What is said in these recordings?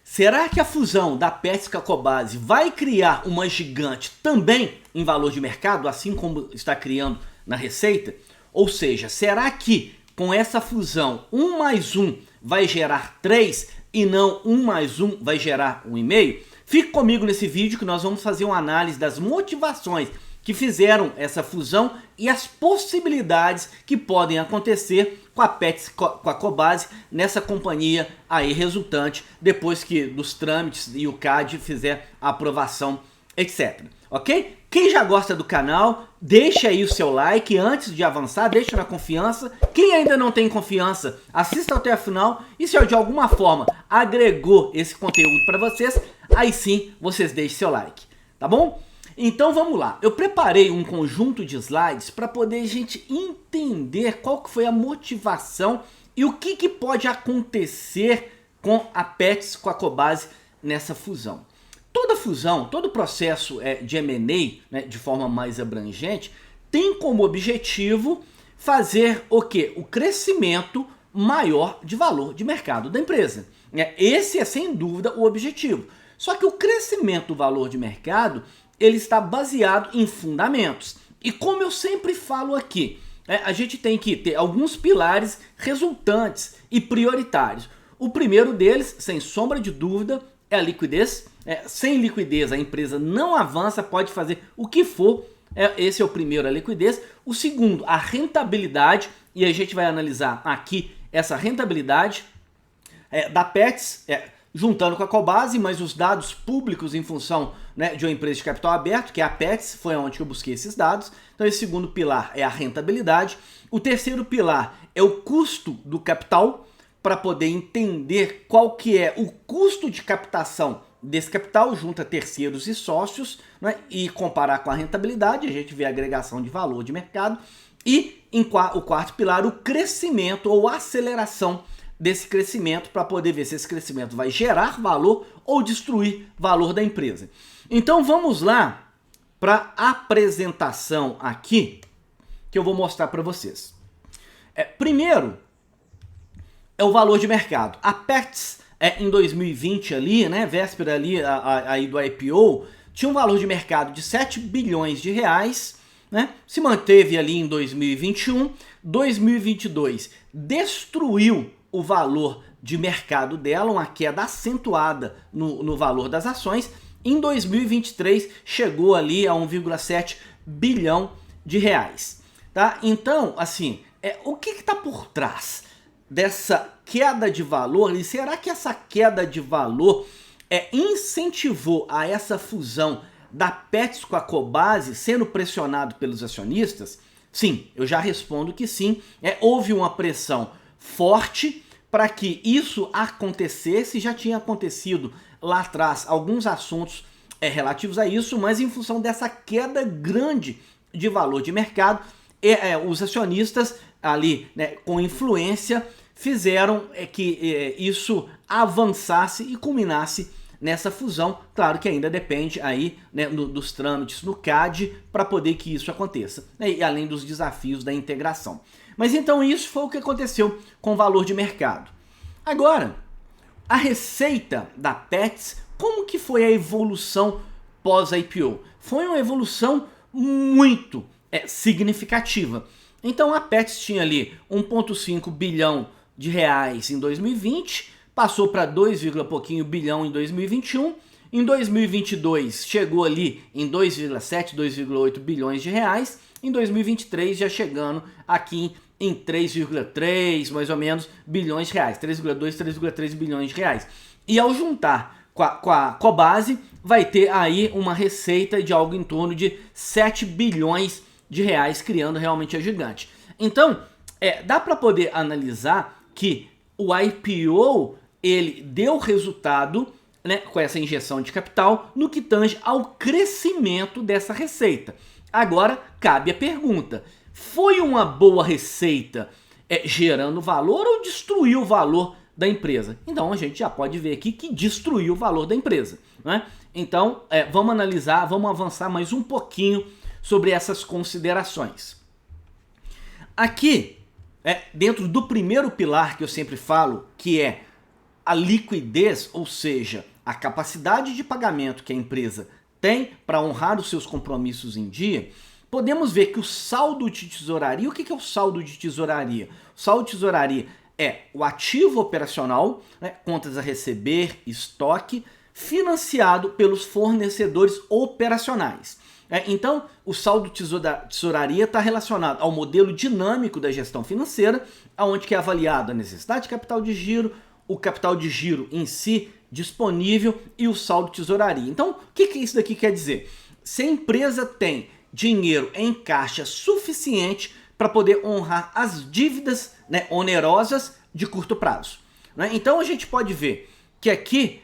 Será que a fusão da Petz com a Cobasi vai criar uma gigante também em valor de mercado, assim como está criando na receita? Ou seja, será que com essa fusão 1 mais 1 vai gerar 3 e não 1 mais 1 vai gerar 1,5? Fique comigo nesse vídeo que nós vamos fazer uma análise das motivações que fizeram essa fusão e as possibilidades que podem acontecer com a Petz, com a Cobasi nessa companhia aí resultante depois que dos trâmites e o CAD fizer a aprovação, etc. Ok? Quem já gosta do canal, deixa aí o seu like antes de avançar, deixa na confiança. Quem ainda não tem confiança, assista até a final e se de alguma forma agregou esse conteúdo para vocês, aí sim vocês deixem seu like, tá bom? Então vamos lá, eu preparei um conjunto de slides para poder a gente entender qual que foi a motivação e o que pode acontecer com a Petz, com a Cobasi nessa fusão. Toda fusão, todo processo de M&A, né, de forma mais abrangente, tem como objetivo fazer o quê? O crescimento maior de valor de mercado da empresa. Esse é sem dúvida o objetivo. Só que o crescimento do valor de mercado ele está baseado em fundamentos. E como eu sempre falo aqui, a gente tem que ter alguns pilares resultantes e prioritários. O primeiro deles, sem sombra de dúvida, é a liquidez. Sem liquidez a empresa não avança, pode fazer o que for. Esse é o primeiro, a liquidez. O segundo, a rentabilidade. E a gente vai analisar aqui essa rentabilidade da Petz, juntando com a Cobasi, mas os dados públicos em função, né, de uma empresa de capital aberto, que é a Petz, foi onde eu busquei esses dados. Então esse segundo pilar é a rentabilidade. O terceiro pilar é o custo do capital, para poder entender qual que é o custo de captação desse capital junto a terceiros e sócios, né, e comparar com a rentabilidade, a gente vê a agregação de valor de mercado. E o quarto pilar, o crescimento ou aceleração desse crescimento para poder ver se esse crescimento vai gerar valor ou destruir valor da empresa. Então vamos lá para a apresentação aqui que eu vou mostrar para vocês. Primeiro é o valor de mercado. A Petz em 2020 ali, né, véspera ali aí do IPO, tinha um valor de mercado de 7 bilhões de reais, né? Se manteve ali em 2021, 2022 destruiu o valor de mercado dela, uma queda acentuada no valor das ações. Em 2023 chegou ali a 1,7 bilhão de reais, tá? Então, assim, o que está por trás dessa queda de valor? E será que essa queda de valor incentivou a essa fusão da Petz com a Cobasi, sendo pressionado pelos acionistas? Sim, eu já respondo que sim. Houve uma pressão forte para que isso acontecesse. Já tinha acontecido lá atrás alguns assuntos relativos a isso, mas em função dessa queda grande de valor de mercado, os acionistas ali, né, com influência, fizeram que isso avançasse e culminasse nessa fusão. Claro que ainda depende aí, né, dos trâmites no CAD para poder que isso aconteça, né, e além dos desafios da integração. Mas então isso foi o que aconteceu com o valor de mercado. Agora, a receita da Petz, como que foi a evolução pós-IPO? Foi uma evolução muito significativa. Então a Petz tinha ali 1,5 bilhão de reais em 2020, passou para 2, pouquinho bilhão em 2021, em 2022 chegou ali em 2,7, 2,8 bilhões de reais, em 2023 já chegando aqui em 3,3 mais ou menos bilhões de reais, 3,2, 3,3 bilhões de reais. E ao juntar com a Cobasi, vai ter aí uma receita de algo em torno de 7 bilhões de reais, criando realmente a gigante. Então, dá para poder analisar que o IPO ele deu resultado, né, com essa injeção de capital no que tange ao crescimento dessa receita. Agora cabe a pergunta: foi uma boa receita gerando valor ou destruiu o valor da empresa? Então a gente já pode ver aqui que destruiu o valor da empresa, né? Então vamos analisar, vamos avançar mais um pouquinho sobre essas considerações. Aqui, dentro do primeiro pilar que eu sempre falo, que é a liquidez, ou seja, a capacidade de pagamento que a empresa tem para honrar os seus compromissos em dia, podemos ver que o saldo de tesouraria, o que é o saldo de tesouraria? O saldo de tesouraria é o ativo operacional, né, contas a receber, estoque, financiado pelos fornecedores operacionais. Então, o saldo de tesouraria está relacionado ao modelo dinâmico da gestão financeira, onde que é avaliado a necessidade de capital de giro, o capital de giro em si disponível e o saldo de tesouraria. Então, o que isso daqui quer dizer? Se a empresa tem dinheiro em caixa suficiente para poder honrar as dívidas, né, onerosas de curto prazo. Né? Então, a gente pode ver que aqui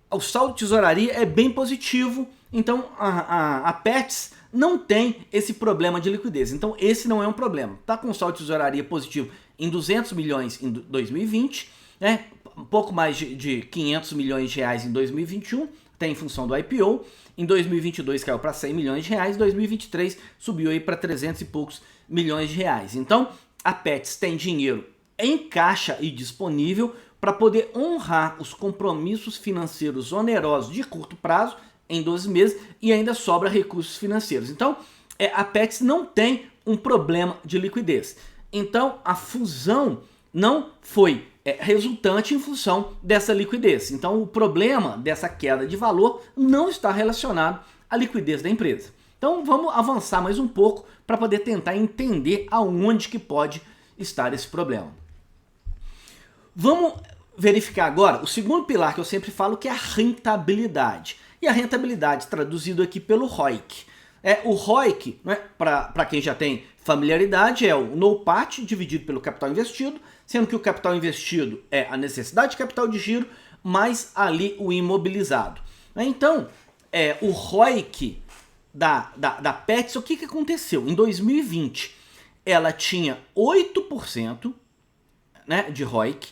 o saldo de tesouraria é bem positivo. Então, a Petz não tem esse problema de liquidez. Então, esse não é um problema. Está com saldo de tesouraria positivo em 200 milhões em 2020, né? Um pouco mais de 500 milhões de reais em 2021, até em função do IPO. Em 2022 caiu para 100 milhões de reais, em 2023 subiu aí para 300 e poucos milhões de reais. Então, a Petz tem dinheiro em caixa e disponível para poder honrar os compromissos financeiros onerosos de curto prazo em 12 meses e ainda sobra recursos financeiros. Então, a Petz não tem um problema de liquidez. Então, a fusão não foi resultante em função dessa liquidez. Então, o problema dessa queda de valor não está relacionado à liquidez da empresa. Então, vamos avançar mais um pouco para poder tentar entender aonde que pode estar esse problema. Vamos verificar agora o segundo pilar que eu sempre falo, que é a rentabilidade. E a rentabilidade, traduzido aqui pelo ROIC. O ROIC, né, para quem já tem familiaridade, é o NOPAT dividido pelo capital investido, sendo que o capital investido é a necessidade de capital de giro, mais ali o imobilizado. Então, o ROIC da Petz, o que aconteceu? Em 2020, ela tinha 8%, né, de ROIC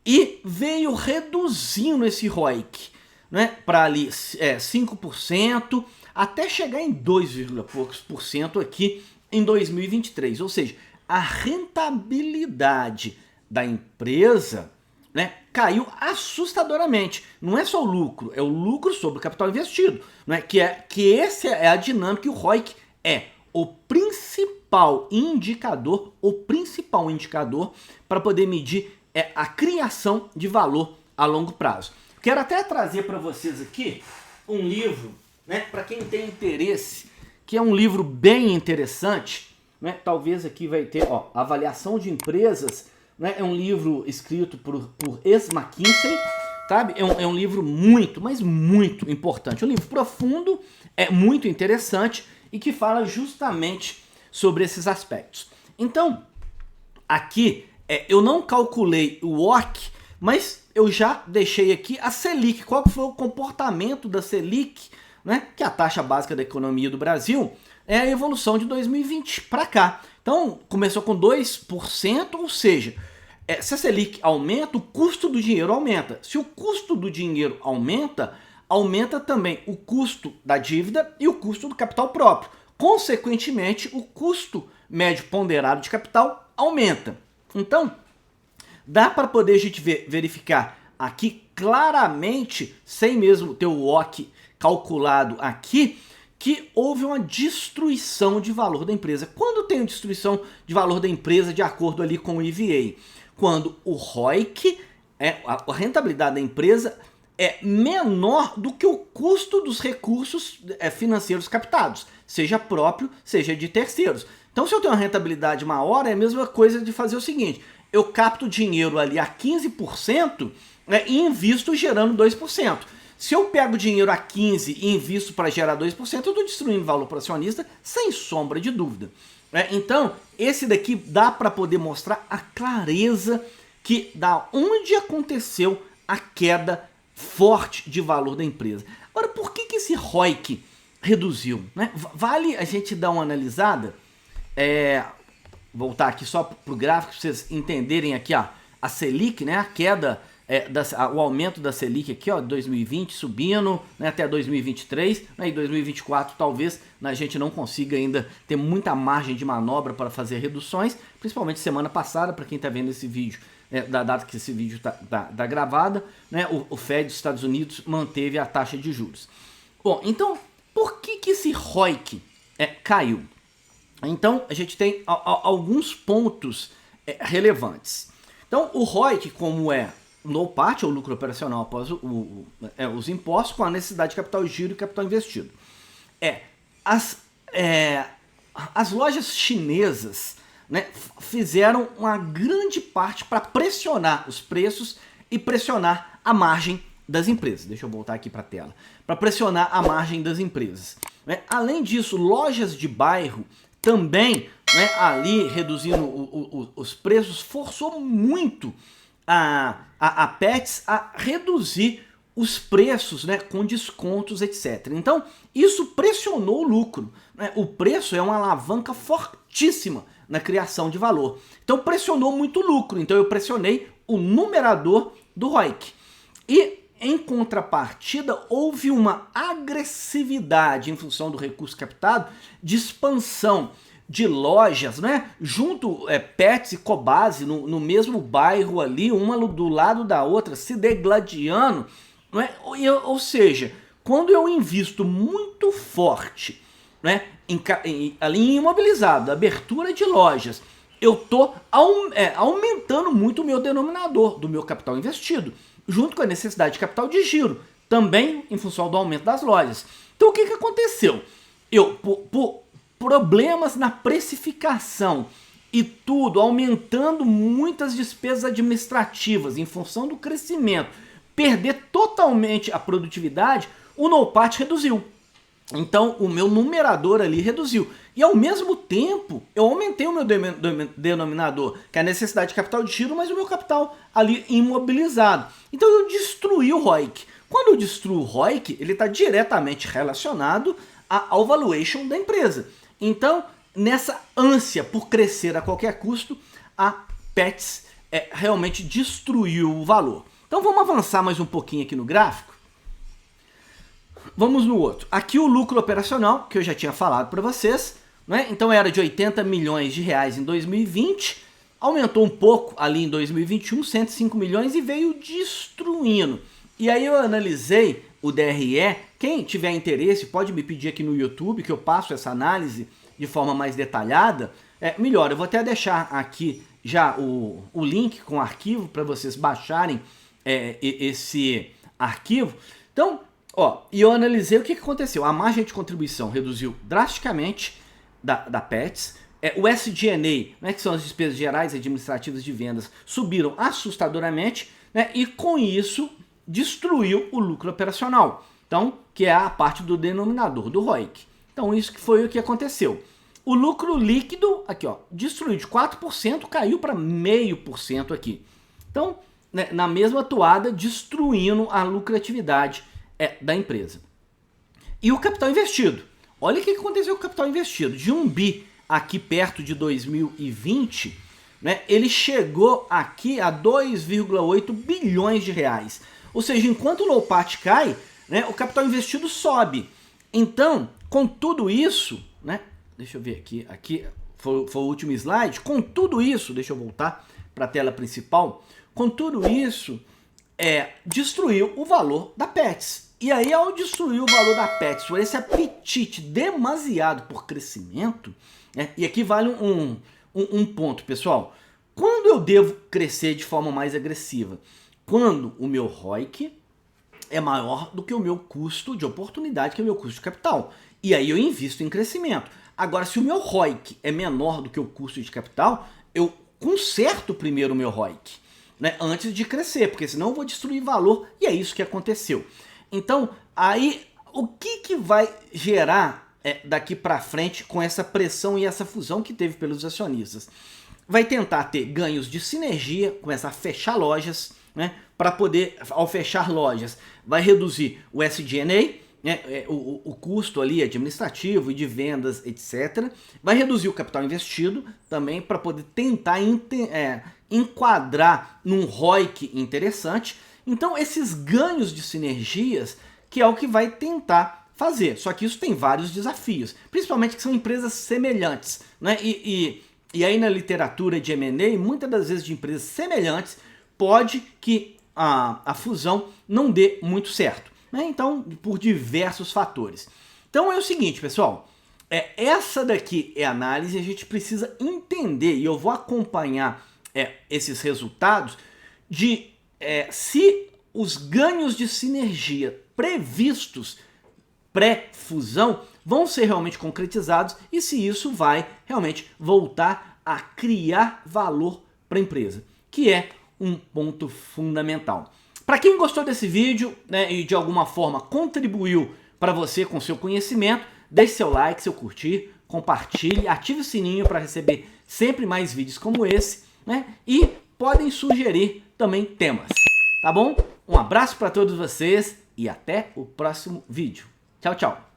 e veio reduzindo esse ROIC, né, para ali 5%, até chegar em 2, poucos por cento aqui em 2023. Ou seja, a rentabilidade da empresa, né, caiu assustadoramente. Não é só o lucro, é o lucro sobre o capital investido, né, que essa é a dinâmica, e o ROIC é o principal indicador para poder medir a criação de valor a longo prazo. Quero até trazer para vocês aqui um livro, né, para quem tem interesse, que é um livro bem interessante, né? Talvez aqui vai ter, Avaliação de Empresas, né? É um livro escrito por ex-McKinsey, sabe? É um livro muito, mas muito importante. Um livro profundo, muito interessante e que fala justamente sobre esses aspectos. Então, aqui eu não calculei o WACC, mas eu já deixei aqui a Selic. Qual foi o comportamento da Selic, né, que é a taxa básica da economia do Brasil, é a evolução de 2020 para cá. Então, começou com 2%, ou seja, se a Selic aumenta, o custo do dinheiro aumenta. Se o custo do dinheiro aumenta, aumenta também o custo da dívida e o custo do capital próprio. Consequentemente, o custo médio ponderado de capital aumenta. Então, dá para poder a gente verificar aqui claramente, sem mesmo ter o WACC calculado aqui, que houve uma destruição de valor da empresa. Quando tem destruição de valor da empresa de acordo ali com o EVA? Quando o ROIC, a rentabilidade da empresa, é menor do que o custo dos recursos financeiros captados, seja próprio, seja de terceiros. Então, se eu tenho uma rentabilidade maior, é a mesma coisa de fazer o seguinte: eu capto dinheiro ali a 15%, e invisto gerando 2%. Se eu pego dinheiro a 15% e invisto para gerar 2%, eu estou destruindo valor para o acionista, sem sombra de dúvida. Então, esse daqui dá para poder mostrar a clareza que da onde aconteceu a queda forte de valor da empresa. Agora, por que esse ROIC reduziu? Né? Vale a gente dar uma analisada? Voltar aqui só para o gráfico para vocês entenderem aqui, a Selic, né, a queda, o aumento da Selic aqui, 2020 subindo, né, até 2023, né, e 2024 talvez a gente não consiga ainda ter muita margem de manobra para fazer reduções, principalmente semana passada, para quem está vendo esse vídeo, da data que esse vídeo tá gravado, né, o Fed dos Estados Unidos manteve a taxa de juros. Bom, então, por que esse ROIC caiu? Então, a gente tem alguns pontos relevantes. Então, o ROIC, como no parte, o lucro operacional após os impostos, com a necessidade de capital de giro e capital investido. As lojas chinesas, né, fizeram uma grande parte para pressionar os preços e pressionar a margem das empresas. Deixa eu voltar aqui para a tela. Para pressionar a margem das empresas. Né? Além disso, lojas de bairro também, né, ali reduzindo os preços, forçou muito a Petz a reduzir os preços, né, com descontos, etc. Então, isso pressionou o lucro. Né? O preço é uma alavanca fortíssima na criação de valor. Então, pressionou muito o lucro. Então, eu pressionei o numerador do ROIC. E, em contrapartida, houve uma agressividade em função do recurso captado de expansão de lojas, né? Junto Petz e Cobasi no mesmo bairro ali, uma do lado da outra, se degladiando. Né? Ou seja, quando eu invisto muito forte, né, ali em imobilizado, abertura de lojas, eu estou aumentando muito o meu denominador do meu capital investido, junto com a necessidade de capital de giro, também em função do aumento das lojas. Então o que aconteceu? Por problemas na precificação e tudo, aumentando muitas despesas administrativas em função do crescimento, perder totalmente a produtividade, o NOPAT reduziu. Então o meu numerador ali reduziu. E ao mesmo tempo eu aumentei o meu denominador, que é a necessidade de capital de giro, mas o meu capital ali imobilizado. Então eu destruí o ROIC. Quando eu destruo o ROIC, ele está diretamente relacionado ao valuation da empresa. Então, nessa ânsia por crescer a qualquer custo, a Petz realmente destruiu o valor. Então vamos avançar mais um pouquinho aqui no gráfico. Vamos no outro. Aqui o lucro operacional, que eu já tinha falado para vocês, né? Então era de 80 milhões de reais em 2020, aumentou um pouco ali em 2021, 105 milhões e veio destruindo. E aí eu analisei o DRE, quem tiver interesse pode me pedir aqui no YouTube que eu passo essa análise de forma mais detalhada. Melhor, eu vou até deixar aqui já o link com o arquivo para vocês baixarem esse arquivo. Então, e eu analisei o que aconteceu. A margem de contribuição reduziu drasticamente da Petz. O SG&A, né, que são as despesas gerais administrativas de vendas, subiram assustadoramente, né, e com isso destruiu o lucro operacional. Então, que é a parte do denominador do ROIC. Então, isso que foi o que aconteceu. O lucro líquido, aqui, destruiu de 4%, caiu para 0,5% aqui. Então, né, na mesma toada, destruindo a lucratividade da empresa. E o capital investido. Olha o que aconteceu com o capital investido. De 1 bi aqui perto de 2020, né, ele chegou aqui a 2,8 bilhões de reais. Ou seja, enquanto o NOPAT cai, né, o capital investido sobe. Então, com tudo isso, né, deixa eu ver aqui foi o último slide. Com tudo isso, deixa eu voltar para a tela principal. Com tudo isso, destruiu o valor da Petz. E aí, ao destruir o valor da Petz, por esse apetite demasiado por crescimento, né, e aqui vale um ponto, pessoal. Quando eu devo crescer de forma mais agressiva? Quando o meu ROIC é maior do que o meu custo de oportunidade, que é o meu custo de capital. E aí eu invisto em crescimento. Agora, se o meu ROIC é menor do que o custo de capital, eu conserto primeiro o meu ROIC, né, antes de crescer, porque senão eu vou destruir valor, e é isso que aconteceu. Então, aí, o que vai gerar daqui para frente com essa pressão e essa fusão que teve pelos acionistas? Vai tentar ter ganhos de sinergia, começar a fechar lojas, né, para poder, ao fechar lojas, vai reduzir o SG&A, né, o custo ali administrativo e de vendas, etc. Vai reduzir o capital investido também para poder tentar enquadrar num ROIC interessante. Então esses ganhos de sinergias que é o que vai tentar fazer. Só que isso tem vários desafios, principalmente que são empresas semelhantes, né? E aí na literatura de M&A, muitas das vezes de empresas semelhantes, pode que a fusão não dê muito certo, né? Então, por diversos fatores. Então é o seguinte, pessoal, essa daqui é a análise, a gente precisa entender, e eu vou acompanhar esses resultados, de se os ganhos de sinergia previstos pré-fusão vão ser realmente concretizados e se isso vai realmente voltar a criar valor para a empresa, que é um ponto fundamental. Para quem gostou desse vídeo, né, e de alguma forma contribuiu para você com seu conhecimento, deixe seu like, seu curtir, compartilhe, ative o sininho para receber sempre mais vídeos como esse, né, e podem sugerir também temas, tá bom? Um abraço para todos vocês e até o próximo vídeo. Tchau, tchau!